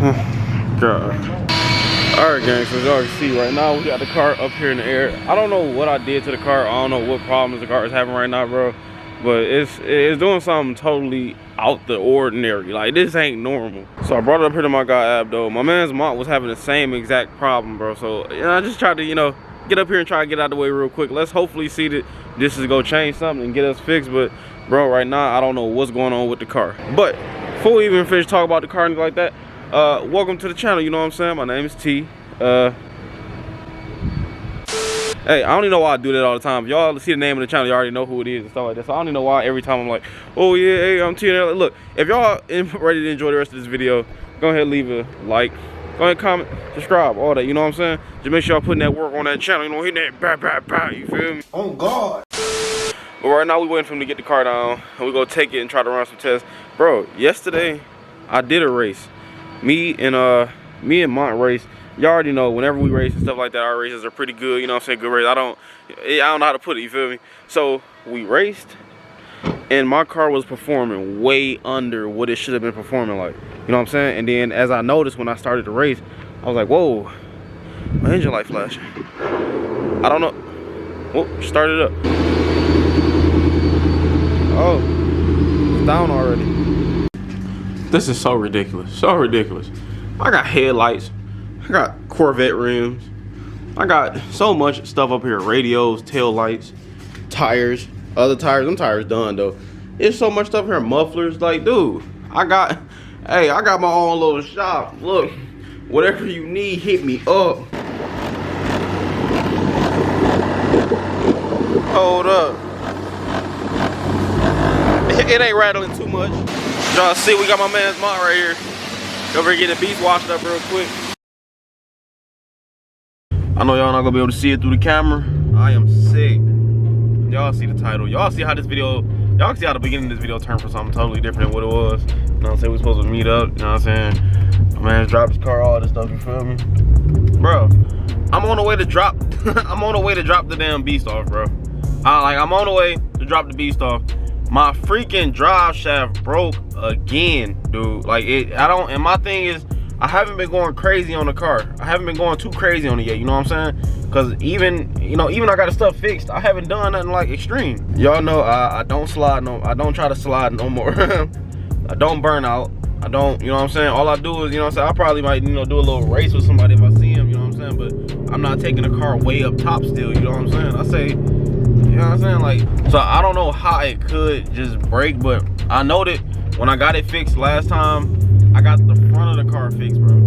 God. Alright gang, so as y'all can see right now we got the car up here in the air. I don't know what I did to the car. I don't know what problems the car is having right now, bro. But it's doing something totally out the ordinary. Like, this ain't normal. So I brought it up here to my guy Abdo. My man's mom was having the same exact problem, bro. So I just tried to, get up here and try to get out of the way real quick. Let's hopefully see that this is gonna change something and get us fixed. But bro, right now I don't know what's going on with the car. But before we even finish talking about the car and like that, welcome to the channel. You know what I'm saying? My name is T. Hey, I don't even know why I do that all the time. If y'all see the name of the channel, you already know who it is and stuff like that. So I don't even know why every time I'm like, oh yeah, hey, I'm T. Look, if y'all ready to enjoy the rest of this video, go ahead and leave a like. Go ahead, comment, subscribe, all that, you know what I'm saying? Just make sure y'all putting that work on that channel, hitting that bah, you feel me? Oh God. But right now we waiting for him to get the car down and we gonna take it and try to run some tests. Bro, yesterday I did a race. Me and Mont race. Y'all already know whenever we race and stuff like that, our races are pretty good, you know what I'm saying? Good race. I don't know how to put it, you feel me? So we raced and my car was performing way under what it should have been performing like. You know what I'm saying? And then as I noticed when I started the race, I was like, whoa, my engine light flashing. I don't know. Whoop, started up. Oh, it's down already. This is so ridiculous. So ridiculous. I got headlights. I got Corvette rims. I got so much stuff up here. Radios, tail lights, tires, other tires. Them tires done though. There's so much stuff here. Mufflers. Like, dude, I got my own little shop. Look, whatever you need, hit me up. Hold up. It ain't rattling too much. Y'all see, we got my man's Mont right here. Over here getting the beast washed up real quick. I know y'all not gonna be able to see it through the camera. I am sick. Y'all see the title. Y'all see how this video, y'all see how the beginning of this video turned for something totally different than what it was. You know what I'm saying? We supposed to meet up, you know what I'm saying? My man's dropped his car, all this stuff, you feel me? Bro, I'm on the way to drop, I'm on the way to drop the damn beast off, bro. I'm on the way to drop the beast off. My freaking drive shaft broke again, dude. Like, and my thing is, I haven't been going crazy on the car. I haven't been going too crazy on it yet, you know what I'm saying? Cause even I got the stuff fixed, I haven't done nothing like extreme. Y'all know I don't slide I don't try to slide no more. I don't burn out. I don't, you know what I'm saying? All I do is, you know what I'm saying, I probably might, do a little race with somebody if I see him, you know what I'm saying? But I'm not taking the car way up top still, you know what I'm saying? I say, you know what I'm saying? Like, so I don't know how it could just break, but I know that when I got it fixed last time, I got the front of the car fixed, bro.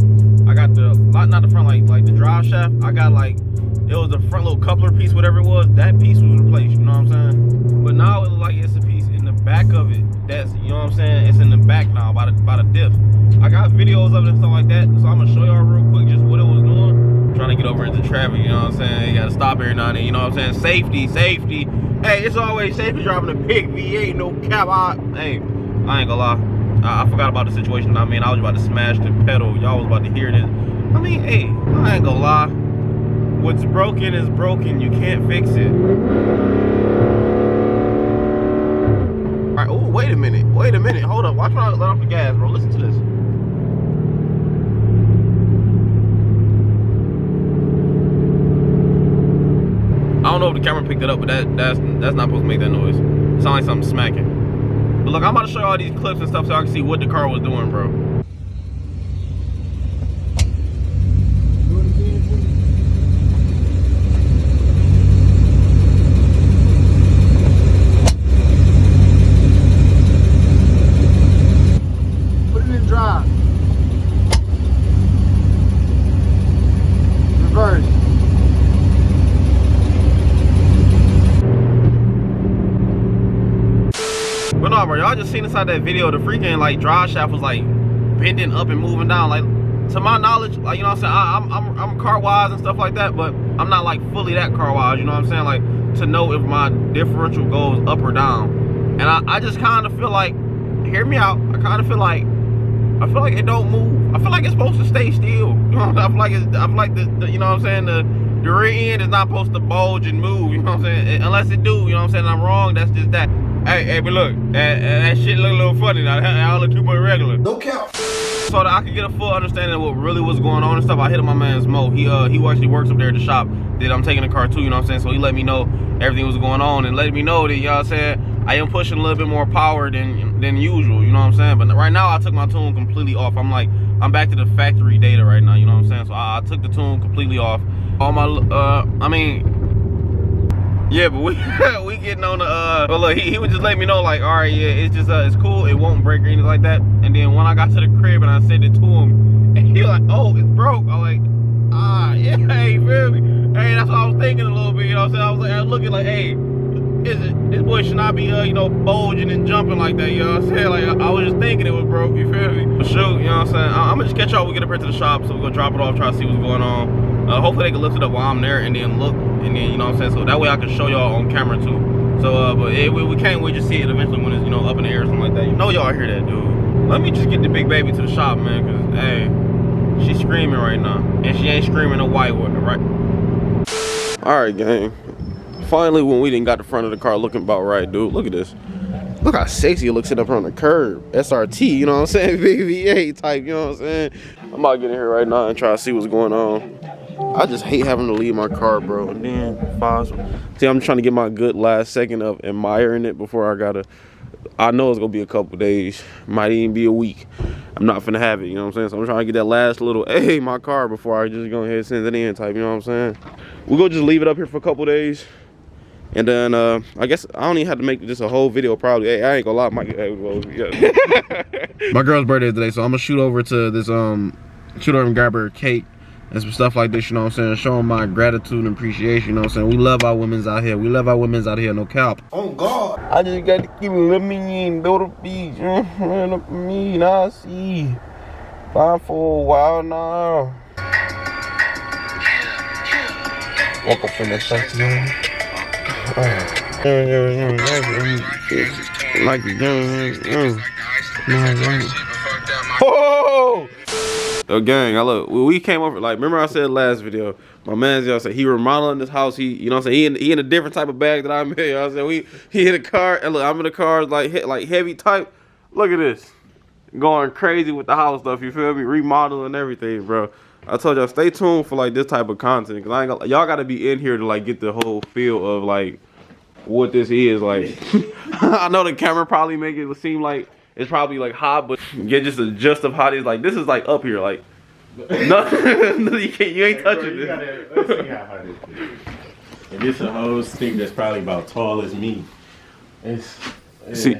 I got not the front, like the drive shaft. I got it was the front little coupler piece, whatever it was. That piece was replaced, you know what I'm saying? But now it looks like it's a piece in the back of it. That's, you know what I'm saying? It's in the back now by the diff. I got videos of it and stuff like that, so I'm gonna show y'all real quick just what it was doing. I'm trying to get over into traffic, you know what I'm saying? You gotta stop every now and then, you know what I'm saying? Safety. Hey, it's always safety driving a big V8, no cap. Hey, I ain't gonna lie. I forgot about the situation. I mean, I was about to smash the pedal. Y'all was about to hear this. I mean, hey, I ain't gonna lie. What's broken is broken. You can't fix it. All right. Oh, wait a minute. Hold up. Watch when I let off the gas, bro. Listen to this. I don't know if the camera picked it up, but that's not supposed to make that noise. It sounds like something smacking. But look, I'm about to show you all these clips and stuff so I can see what the car was doing, bro. Put it in drive. Reverse. But no, bro, y'all just seen inside that video, the freaking drive shaft was bending up and moving down. To my knowledge, you know what I'm saying, I'm car wise and stuff like that, but I'm not fully that car wise, you know what I'm saying? To know if my differential goes up or down. And I just kind of feel like, hear me out, I feel like it don't move. I feel like it's supposed to stay still. You know what I'm saying? I feel like the you know what I'm saying, the rear end is not supposed to bulge and move, you know what I'm saying? Unless it do, you know what I'm saying? I'm wrong, that's just that. Hey, but look, that shit look a little funny now. That don't look too much regular. No count. So that I could get a full understanding of what really was going on and stuff, I hit up my man's Mo. He actually works up there at the shop that I'm taking the car to, you know what I'm saying? So he let me know everything was going on and let me know that, you know what I'm saying, I am pushing a little bit more power than usual, you know what I'm saying? But right now I took my tune completely off. I'm back to the factory data right now, you know what I'm saying? So I took the tune completely off. All my I mean, yeah, but we we getting on the but look, he would just let me know, like, all right, yeah, it's just it's cool, it won't break or anything like that. And then when I got to the crib and I sent it to him, and he was like, oh, it's broke. I was like, yeah, hey, you feel me? Hey, that's what I was thinking a little bit, you know what I'm saying? I was looking like, hey, this boy should not be you know, bulging and jumping like that, you know what I'm saying? Like, I was just thinking it was broke, you feel me? But shoot, you know what I'm saying? I'm gonna just catch y'all when we get up here to the shop, so we're gonna drop it off, try to see what's going on. Hopefully they can lift it up while I'm there and then look, and then, you know what I'm saying? So that way I can show y'all on camera too. So, but we can't wait to see it eventually when it's, you know, up in the air or something like that. You know y'all hear that, dude. Let me just get the big baby to the shop, man, because, hey, she's screaming right now. And she ain't screaming a white one, right? All right, gang. Finally, when we didn't got the front of the car looking about right, dude. Look at this. Look how sexy it looks sitting up on the curb. SRT, you know what I'm saying? VVA type, you know what I'm saying? I'm about to get in here right now and try to see what's going on. I just hate having to leave my car, bro. And then, see, I'm trying to get my good last second of admiring it before I know it's gonna be a couple days, might even be a week. I'm not finna have it, you know what I'm saying? So I'm trying to get that last little, hey, my car, before I just go ahead and send it in type, you know what I'm saying? We're gonna just leave it up here for a couple days. And then I guess I don't even have to make just a whole video probably. Hey, I ain't gonna lie, my girl's birthday is today, so I'm gonna shoot over to this shoot over and grab her cake and some stuff like this, you know what I'm saying? Showing my gratitude and appreciation, you know what I'm saying? We love our women's out here. We love our women's out here, no cap. Oh God. I just got to keep living in the beach. Look at me, now I see. Fine for a while now. Walk up in that section. Oh! Yo, gang, look, we came over, like, remember I said last video, my man's, y'all said he remodeling this house, you know what I'm saying, he in a different type of bag that I'm in, you know what I'm saying, he hit a car, and look, I'm in a car, like heavy type, look at this, going crazy with the house stuff, you feel me, remodeling everything, bro. I told y'all, stay tuned for, like, this type of content, because I ain't gonna, y'all gotta be in here to, like, get the whole feel of, like, what this is, like, I know the camera probably make it seem like it's probably like hot, but get just a gist of how it is. Like, this is like up here, like no, you ain't touching this. Let's see how hot it is. And this a whole stick that's probably about tall as me. See,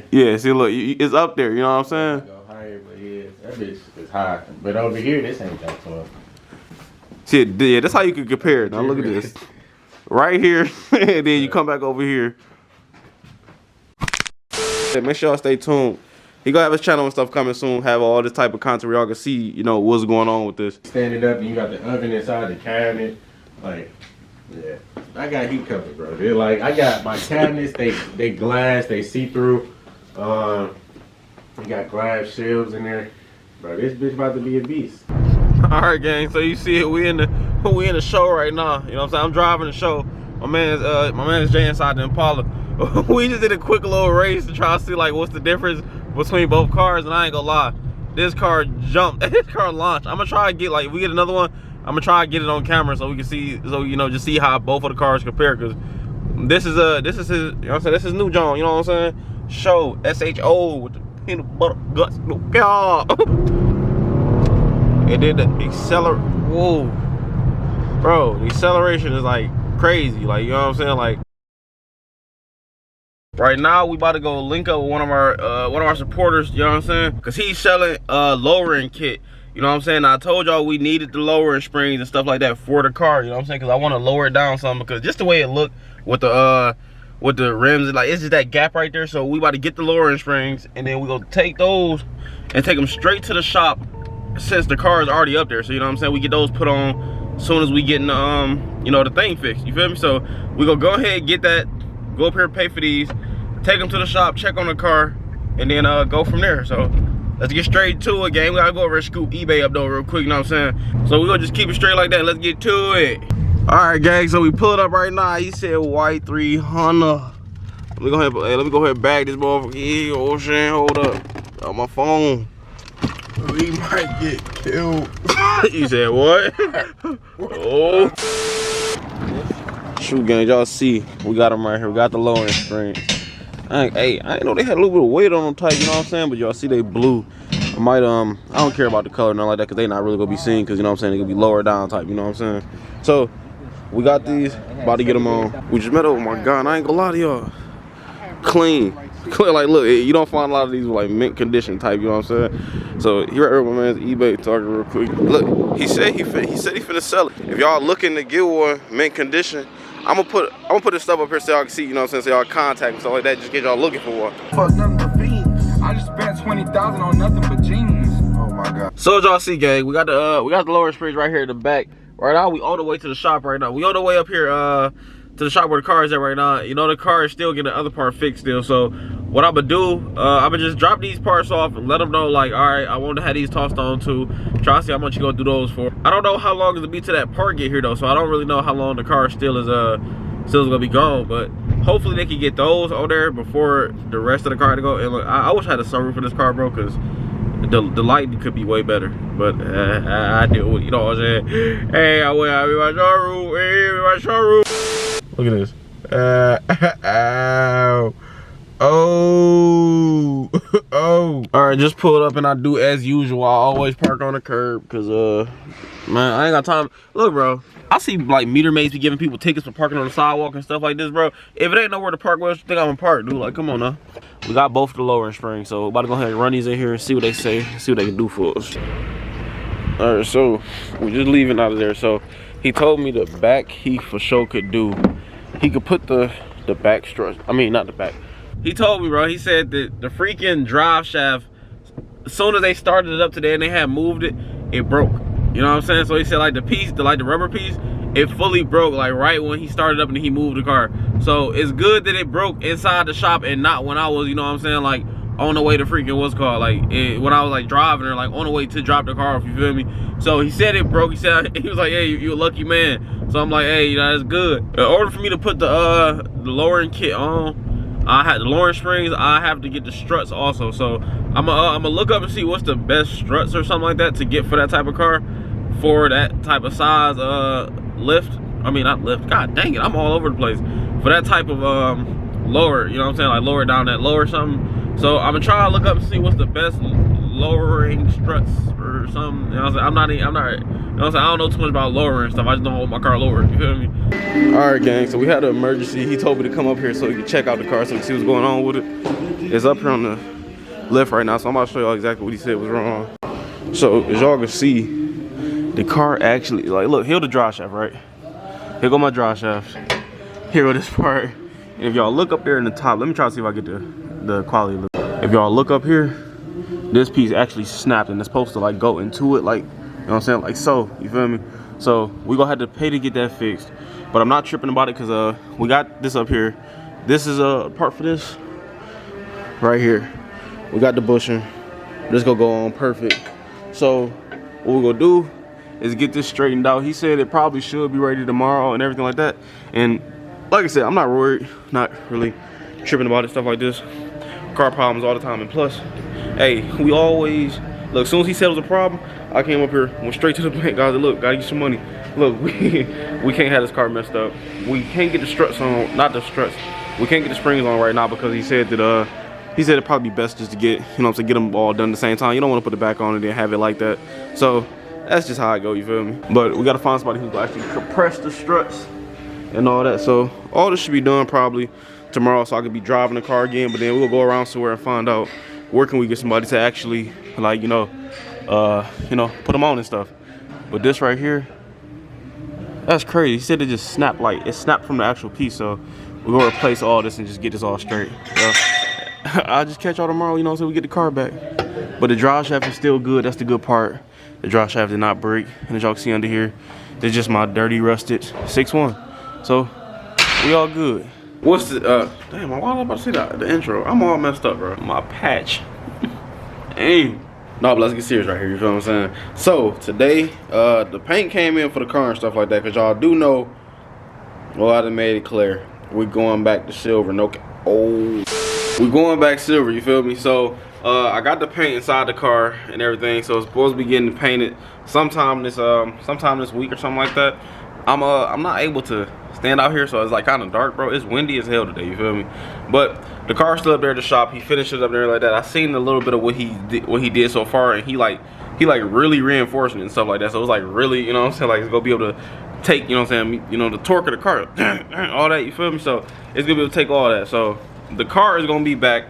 look, it's up there. You know what I'm saying? Go higher, but yeah, that bitch is high. But over here, this ain't that tall. See, yeah, that's how you can compare it. Now look at this, right here, and then you come back over here. Make sure y'all stay tuned. He gonna have his channel and stuff coming soon. Have all this type of content where y'all can see, you know, what's going on with this. Stand it up, and you got the oven inside the cabinet. Like, yeah, I got heat covered, bro. They're like, I got my cabinets. They glass. They see through. We got glass shelves in there, bro. This bitch about to be a beast. All right, gang. So you see it. We in the show right now. You know what I'm saying? I'm driving the show. My man's Jay inside the Impala. We just did a quick little race to try to see like what's the difference between both cars, and I ain't gonna lie, this car jumped. This car launched. I'm gonna try to get, like, if we get another one, I'm gonna try to get it on camera so we can see, so, you know, just see how both of the cars compare, because this is his, you know what I'm saying, this is new John, you know what I'm saying? Show SHO with the peanut butter guts, no god. And then the accelerate, whoa, bro, the acceleration is like crazy, like, you know what I'm saying, like. Right now, we about to go link up with one of our supporters, you know what I'm saying? Because he's selling lowering kit, you know what I'm saying? I told y'all we needed the lowering springs and stuff like that for the car, you know what I'm saying? Because I want to lower it down some, because just the way it looked with the rims, like, it's just that gap right there. So we about to get the lowering springs, and then we gonna take those and take them straight to the shop since the car is already up there. So, you know what I'm saying? We get those put on as soon as we get in you know, the thing fixed, you feel me? So we gonna go ahead and get that, go up here, pay for these, take them to the shop, check on the car, and then go from there. So let's get straight to it, gang. We gotta go over and scoop eBay up though real quick, you know what I'm saying? So we gonna just keep it straight like that. Let's get to it. All right, gang, so we pulled up right now. He said white 300. Let me go ahead and bag this motherfucker. Yeah, oh shit, hold up. On my phone. We might get killed. You said what? Oh. Shoot, gang, y'all see, we got them right here. We got the lowering springs. Hey, I didn't know they had a little bit of weight on them type, you know what I'm saying? But y'all see they blue. I might, I don't care about the color or nothing like that because they not really gonna be seen because, you know what I'm saying, they gonna be lower down type, you know what I'm saying? So, we got these, about to get them on. We just met up with my guy, and I ain't gonna lie to y'all. Clean. Like, look, you don't find a lot of these with like mint condition type, you know what I'm saying? So he right here with my man's eBay talking real quick. Look, he said he finna sell it. If y'all looking to get one mint condition, I'm gonna put this stuff up here so y'all can see, you know what I'm saying, so y'all contact and stuff like that, just get y'all looking for one. Fuck nothing but fiends. I just spent 20,000 on nothing but jeans. Oh my god. So as y'all see, gang, we got the lower springs right here in the back. Right now we all the way to the shop right now. We on the way up here to the shop where the car is at right now. You know, the car is still getting the other part fixed still. So what I'm gonna do, I'm gonna just drop these parts off and let them know, like, all right, I want to have these tossed on too. Try to see how much you gonna do those for. I don't know how long it'll be to that part get here though, so I don't really know how long the car still is gonna be gone. But hopefully they can get those on there before the rest of the car to go. And look, I wish I had a sunroof for this car, bro, because the lighting could be way better, but I deal with, you know what I'm saying. Hey, I went out with my showroom. Hey, with my showroom. Look at this. Ow. Oh. Oh. All right, just pull it up, and I do as usual. I always park on the curb because man, I ain't got time. Look, bro, I see like meter maids be giving people tickets for parking on the sidewalk and stuff like this, bro. If it ain't nowhere to park, where you think I'm gonna park, dude? Like, come on now. We got both the lowering springs, so about to go ahead and run these in here and see what they say, see what they can do for us. All right, so we're just leaving out of there. So he told me the back he for sure could do. He could put the back struts. I mean, not the back. He told me, bro. He said that the freaking drive shaft, as soon as they started it up today and they had moved it, it broke. You know what I'm saying? So he said like the piece, the rubber piece, it fully broke like right when he started up and he moved the car. So it's good that it broke inside the shop and not when I was, you know what I'm saying, like on the way to freaking what's called, like when I was like driving or like on the way to drop the car off, you feel me? So he said it broke. He said, he was like, hey, you a lucky man. So I'm like, hey, you know, that's good. In order for me to put the lowering kit on, I had the lowering springs, I have to get the struts also. So I'm gonna look up and see what's the best struts or something like that to get for that type of car, for that type of size lift. I mean, not lift, god dang it, I'm all over the place. For that type of lower, you know what I'm saying, like lower down that lower something. So I'm gonna try to look up and see what's the best lowering struts or something. You know what I'm saying? I'm not, you know what I'm saying, I don't know too much about lowering stuff. I just don't hold my car lower, you feel me? All right, gang, so we had an emergency. He told me to come up here so he could check out the car so he could see what's going on with it. It's up here on the left right now, so I'm about to show y'all exactly what he said was wrong. So as y'all can see, the car actually, like, look, here the drive shaft, right? Here go my drive shaft. Here go this part. And if y'all look up there in the top, let me try to see if I get the quality look. If y'all look up here, this piece actually snapped and it's supposed to like go into it, like, you know what I'm saying, like so, you feel me? So we gonna have to pay to get that fixed, but I'm not tripping about it because we got this up here. This is a part for this right here. We got the bushing. This gonna go on perfect. So what we're gonna do is get this straightened out. He said it probably should be ready tomorrow and everything like that. And like I said, I'm not worried, not really tripping about it, stuff like this. Car problems all the time. And plus, hey, we always look, as soon as he said it was a problem, I came up here, went straight to the bank. Guys, look, gotta get some money. Look, we can't have this car messed up. We can't get the struts on, not the struts. We can't get the springs on right now because he said that it'd probably be best just to get, you know what I'm saying, get them all done at the same time. You don't want to put it back on and then have it like that. So that's just how I go, you feel me? But we gotta find somebody who's gonna actually compress the struts and all that. So all this should be done probably tomorrow, so I could be driving the car again. But then we'll go around somewhere and find out where can we get somebody to actually, like, you know, put them on and stuff. But this right here, that's crazy. He said it just snapped, like it snapped from the actual piece. So we're gonna replace all this and just get this all straight. So I'll just catch y'all tomorrow, you know, so we get the car back. But the drive shaft is still good. That's the good part. The drive shaft did not break. And as y'all can see under here, it's just my dirty rusted 6.1. So we all good. What's the damn, why was I about to say the intro? I'm all messed up, bro. My patch. Damn. No, but let's get serious right here, you feel what I'm saying? So today, the paint came in for the car and stuff like that, because y'all do know, well, I done made it clear. We're going back to silver. No, oh, we're going back silver, you feel me? So I got the paint inside the car and everything, so it's supposed to be getting painted sometime this week or something like that. I'm not able to stand out here, so it's like kind of dark, bro. It's windy as hell today, you feel me? But the car's still up there at the shop. He finished it up there like that. I seen a little bit of what he did so far, and he like really reinforcing it and stuff like that. So it's like really, you know what I'm saying, like it's gonna be able to take, you know what I'm saying, you know, the torque of the car, all that, you feel me? So it's gonna be able to take all that. So the car is gonna be back.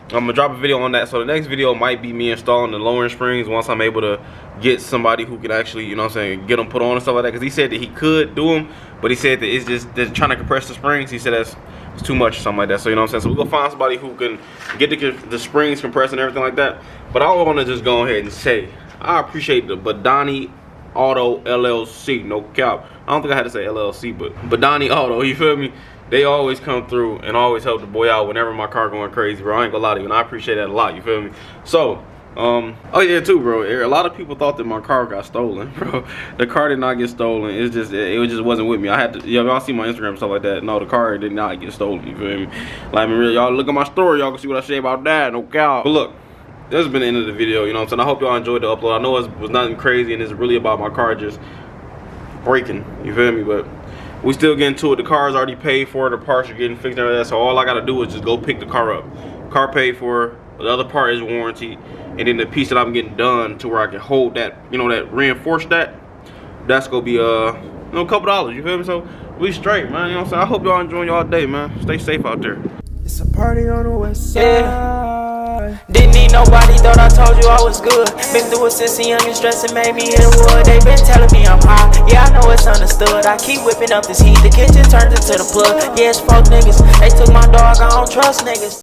I'm gonna drop a video on that. So the next video might be me installing the lowering springs once I'm able to get somebody who can actually, you know what I'm saying, get them put on and stuff like that. Because he said that he could do them, but he said that it's just they're trying to compress the springs. He said it's too much or something like that. So you know what I'm saying. So we're gonna find somebody who can get the springs compressed and everything like that. But I want to just go ahead and say I appreciate the Badani Auto LLC, no cap. I don't think I had to say LLC, but Badani Auto, you feel me? They always come through and always help the boy out whenever my car going crazy, bro. I ain't gonna lie to you, and I appreciate that a lot, you feel me? So, oh yeah, too, bro. A lot of people thought that my car got stolen, bro. The car did not get stolen. It just wasn't with me. I had to, y'all see my Instagram and stuff like that. No, the car did not get stolen, you feel me? Like, I mean, y'all look at my story, y'all can see what I say about that, no cap. But look, this has been the end of the video, you know what I'm saying? I hope y'all enjoyed the upload. I know it was nothing crazy, and it's really about my car just breaking, you feel me? But we still getting to it. The car is already paid for, the parts are getting fixed and everything, so all I gotta do is just go pick the car up. Car paid for, the other part is warranty, and then the piece that I'm getting done to where I can hold that, you know, that reinforce that's gonna be you know, a couple dollars, you feel me? So we straight, man, you know what I'm saying? I hope y'all enjoying y'all day, man. Stay safe out there. It's a party on the west side. Yeah. Didn't need nobody, thought I told you I was good. Been through it since a young and stress and made me hit a wood. They been telling me I'm high, yeah, I know it's understood. I keep whipping up this heat, the kitchen turned into the plug. Yeah, it's fuck niggas, they took my dog, I don't trust niggas.